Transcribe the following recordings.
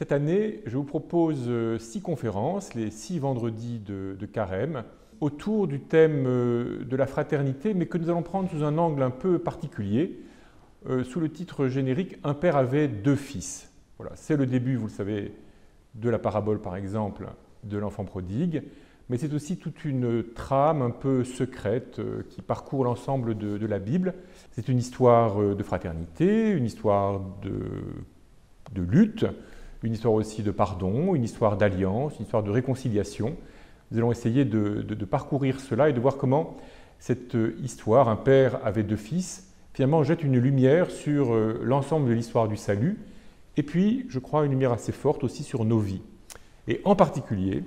Cette année, je vous propose 6 conférences, les 6 vendredis de Carême, autour du thème de la fraternité, mais que nous allons prendre sous un angle un peu particulier, sous le titre générique « Un père avait 2 fils ». Voilà, c'est le début, vous le savez, de la parabole, par exemple, de l'enfant prodigue, mais c'est aussi toute une trame un peu secrète qui parcourt l'ensemble de la Bible. C'est une histoire de fraternité, une histoire de lutte, une histoire aussi de pardon, une histoire d'alliance, une histoire de réconciliation. Nous allons essayer de parcourir cela et de voir comment cette histoire, un père avait 2 fils, finalement jette une lumière sur l'ensemble de l'histoire du salut, et puis, je crois, une lumière assez forte aussi sur nos vies. Et en particulier,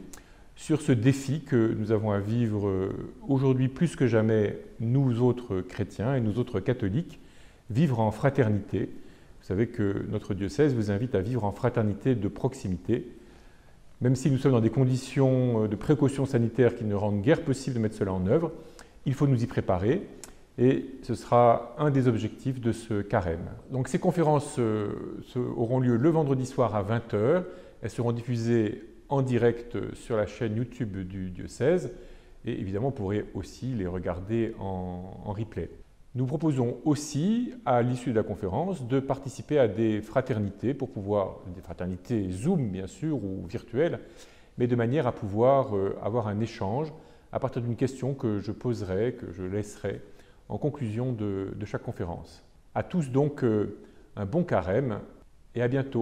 sur ce défi que nous avons à vivre aujourd'hui plus que jamais, nous autres chrétiens et nous autres catholiques, vivre en fraternité. Vous savez que notre diocèse vous invite à vivre en fraternité de proximité, même si nous sommes dans des conditions de précaution sanitaire qui ne rendent guère possible de mettre cela en œuvre, il faut nous y préparer et ce sera un des objectifs de ce carême. Donc ces conférences auront lieu le vendredi soir à 20 h, elles seront diffusées en direct sur la chaîne YouTube du diocèse et évidemment vous pourrez aussi les regarder en replay. Nous proposons aussi, à l'issue de la conférence, de participer à des fraternités pour pouvoir, des fraternités Zoom bien sûr ou virtuelles, mais de manière à pouvoir avoir un échange à partir d'une question que je poserai, que je laisserai en conclusion de chaque conférence. À tous donc un bon carême et à bientôt.